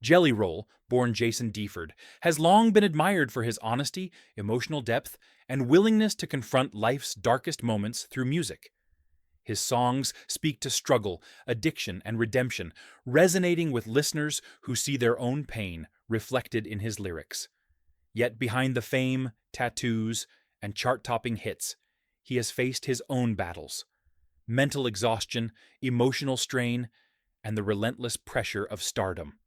Jelly Roll, born Jason Deford, has long been admired for his honesty, emotional depth, and willingness to confront life's darkest moments through music. His songs speak to struggle, addiction, and redemption, resonating with listeners who see their own pain reflected in his lyrics. Yet behind the fame, tattoos, and chart-topping hits, he has faced his own battles: mental exhaustion, emotional strain, and the relentless pressure of stardom.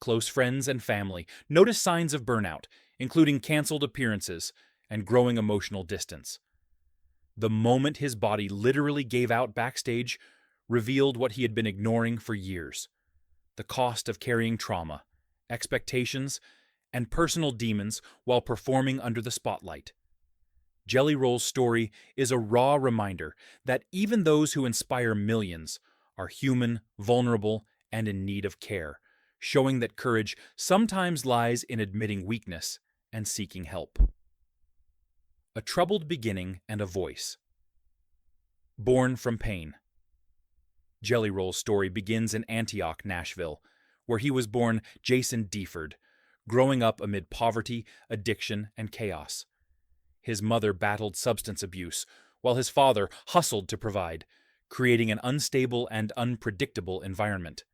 Close friends and family notice signs of burnout, including canceled appearances and growing emotional distance. The moment his body literally gave out backstage revealed what he had been ignoring for years: the cost of carrying trauma, expectations, and personal demons while performing under the spotlight. Jelly Roll's story is a raw reminder that even those who inspire millions are human, vulnerable, and in need of care, showing that courage sometimes lies in admitting weakness and seeking help. A troubled beginning and a voice. Born from pain. Jelly Roll's story begins in Antioch, Nashville, where he was born Jason Deford, growing up amid poverty, addiction, and chaos. His mother battled substance abuse, while his father hustled to provide, creating an unstable and unpredictable environment.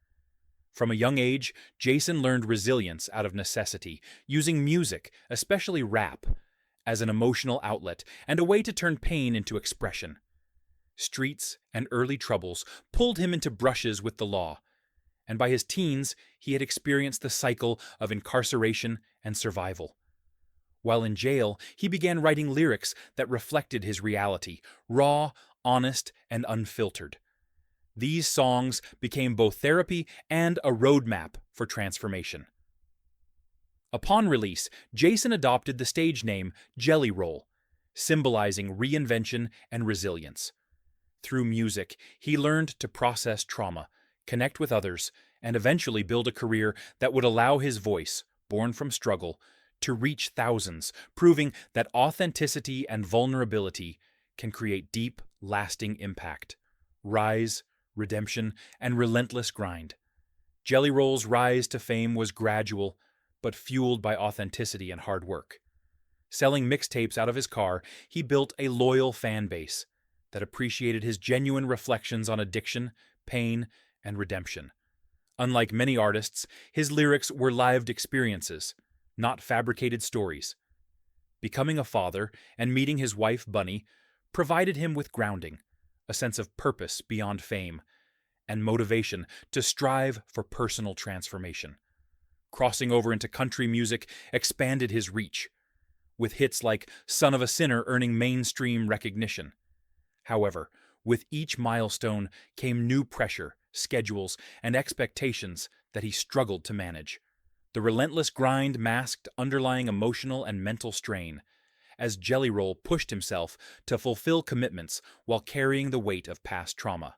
From a young age, Jason learned resilience out of necessity, using music, especially rap, as an emotional outlet and a way to turn pain into expression. Streets and early troubles pulled him into brushes with the law, and by his teens he had experienced the cycle of incarceration and survival. While in jail, he began writing lyrics that reflected his reality, raw, honest, and unfiltered. These songs became both therapy and a roadmap for transformation. Upon release, Jason adopted the stage name Jelly Roll, symbolizing reinvention and resilience. Through music, he learned to process trauma, connect with others, and eventually build a career that would allow his voice, born from struggle, to reach thousands, proving that authenticity and vulnerability can create deep, lasting impact. Rise, redemption, and relentless grind. Jelly Roll's rise to fame was gradual, but fueled by authenticity and hard work. Selling mixtapes out of his car, he built a loyal fan base that appreciated his genuine reflections on addiction, pain, and redemption. Unlike many artists, his lyrics were lived experiences, not fabricated stories. Becoming a father and meeting his wife, Bunny, provided him with grounding, a sense of purpose beyond fame, and motivation to strive for personal transformation. Crossing over into country music expanded his reach, with hits like Son of a Sinner earning mainstream recognition. However, with each milestone came new pressure, schedules, and expectations that he struggled to manage. The relentless grind masked underlying emotional and mental strain, as Jelly Roll pushed himself to fulfill commitments while carrying the weight of past trauma.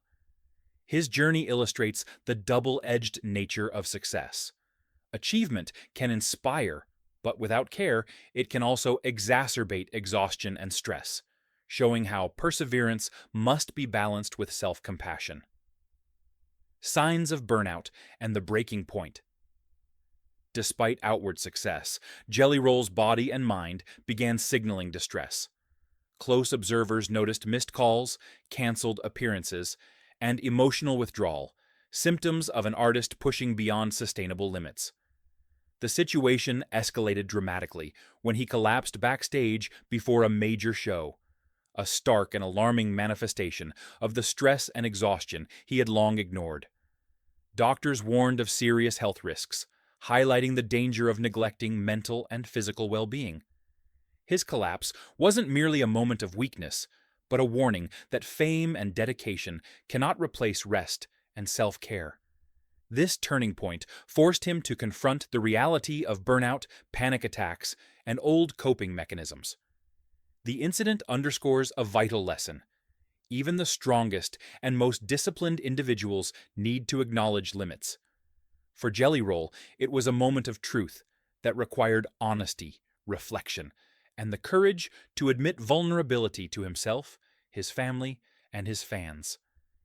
His journey illustrates the double-edged nature of success. Achievement can inspire, but without care, it can also exacerbate exhaustion and stress, showing how perseverance must be balanced with self-compassion. Signs of burnout and the breaking point. Despite outward success, Jelly Roll's body and mind began signaling distress. Close observers noticed missed calls, canceled appearances, and emotional withdrawal, symptoms of an artist pushing beyond sustainable limits. The situation escalated dramatically when he collapsed backstage before a major show, a stark and alarming manifestation of the stress and exhaustion he had long ignored. Doctors warned of serious health risks, highlighting the danger of neglecting mental and physical well-being. His collapse wasn't merely a moment of weakness, but a warning that fame and dedication cannot replace rest and self-care. This turning point forced him to confront the reality of burnout, panic attacks, and old coping mechanisms. The incident underscores a vital lesson. Even the strongest and most disciplined individuals need to acknowledge limits. For Jelly Roll, it was a moment of truth that required honesty, reflection, and the courage to admit vulnerability to himself, his family, and his fans.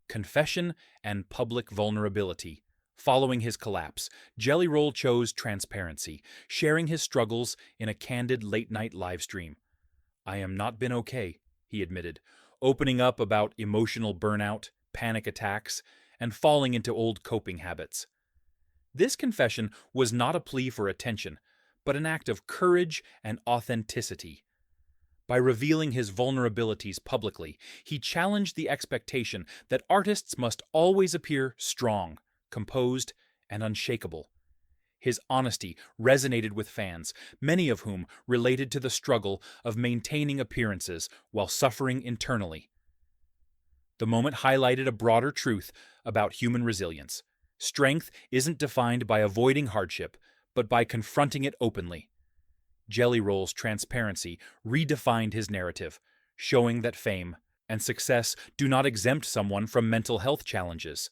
Confession and public vulnerability Following his collapse, Jelly Roll chose transparency, sharing his struggles in a candid late-night livestream. "I am not been okay," he admitted, opening up about emotional burnout, panic attacks, and falling into old coping habits. This confession was not a plea for attention, but an act of courage and authenticity. By revealing his vulnerabilities publicly, he challenged the expectation that artists must always appear strong, composed, and unshakable. His honesty resonated with fans, many of whom related to the struggle of maintaining appearances while suffering internally. The moment highlighted a broader truth about human resilience. Strength isn't defined by avoiding hardship, but by confronting it openly. Jelly Roll's transparency redefined his narrative, showing that fame and success do not exempt someone from mental health challenges,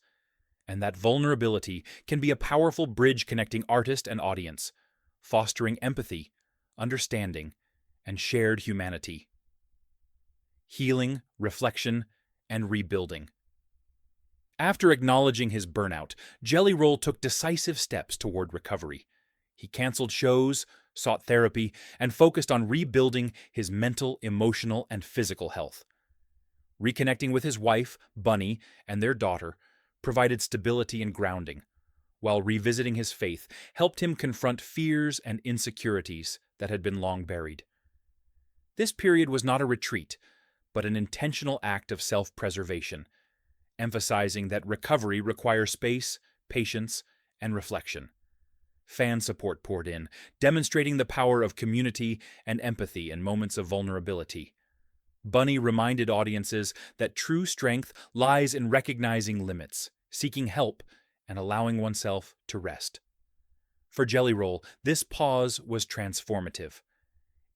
and that vulnerability can be a powerful bridge connecting artist and audience, fostering empathy, understanding, and shared humanity. Healing, reflection, and rebuilding. After acknowledging his burnout, Jelly Roll took decisive steps toward recovery. He canceled shows, sought therapy, and focused on rebuilding his mental, emotional, and physical health. Reconnecting with his wife, Bunny, and their daughter provided stability and grounding, while revisiting his faith helped him confront fears and insecurities that had been long buried. This period was not a retreat, but an intentional act of self-preservation, emphasizing that recovery requires space, patience, and reflection. Fan support poured in, demonstrating the power of community and empathy in moments of vulnerability. Bunny reminded audiences that true strength lies in recognizing limits, seeking help, and allowing oneself to rest. For Jelly Roll, this pause was transformative.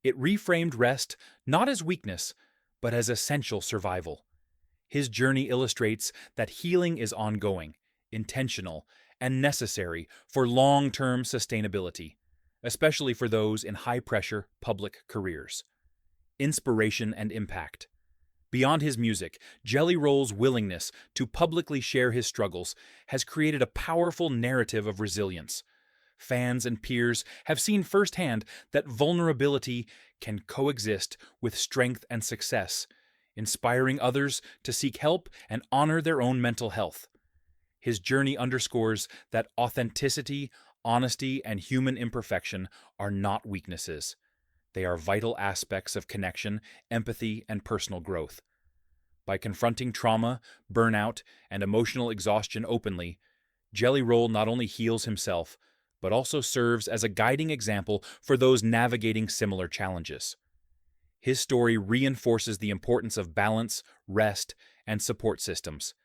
It reframed rest not as weakness, but as essential survival. His journey illustrates that healing is ongoing, intentional, and necessary for long-term sustainability, especially for those in high-pressure public careers. Inspiration and impact. Beyond his music, Jelly Roll's willingness to publicly share his struggles has created a powerful narrative of resilience. Fans and peers have seen firsthand that vulnerability can coexist with strength and success, inspiring others to seek help and honor their own mental health. His journey underscores that authenticity, honesty, and human imperfection are not weaknesses. They are vital aspects of connection, empathy, and personal growth. By confronting trauma, burnout, and emotional exhaustion openly, Jelly Roll not only heals himself, but also serves as a guiding example for those navigating similar challenges. His story reinforces the importance of balance, rest, and support systems,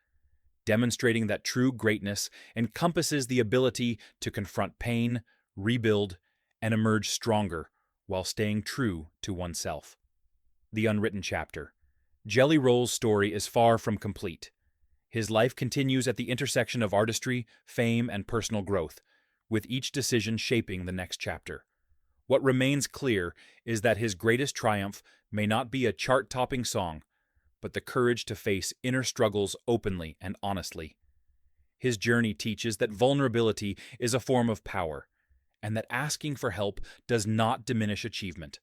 demonstrating that true greatness encompasses the ability to confront pain, rebuild, and emerge stronger while staying true to oneself. The unwritten chapter. Jelly Roll's story is far from complete. His life continues at the intersection of artistry, fame, and personal growth, with each decision shaping the next chapter. What remains clear is that his greatest triumph may not be a chart-topping song, but the courage to face inner struggles openly and honestly. His journey teaches that vulnerability is a form of power, and that asking for help does not diminish achievement.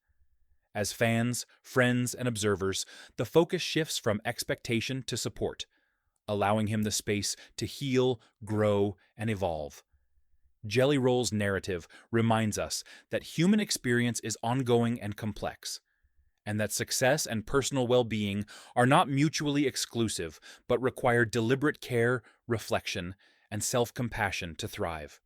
As fans, friends, and observers, the focus shifts from expectation to support, allowing him the space to heal, grow, and evolve. Jelly Roll's narrative reminds us that human experience is ongoing and complex, and that success and personal well-being are not mutually exclusive, but require deliberate care, reflection, and self-compassion to thrive.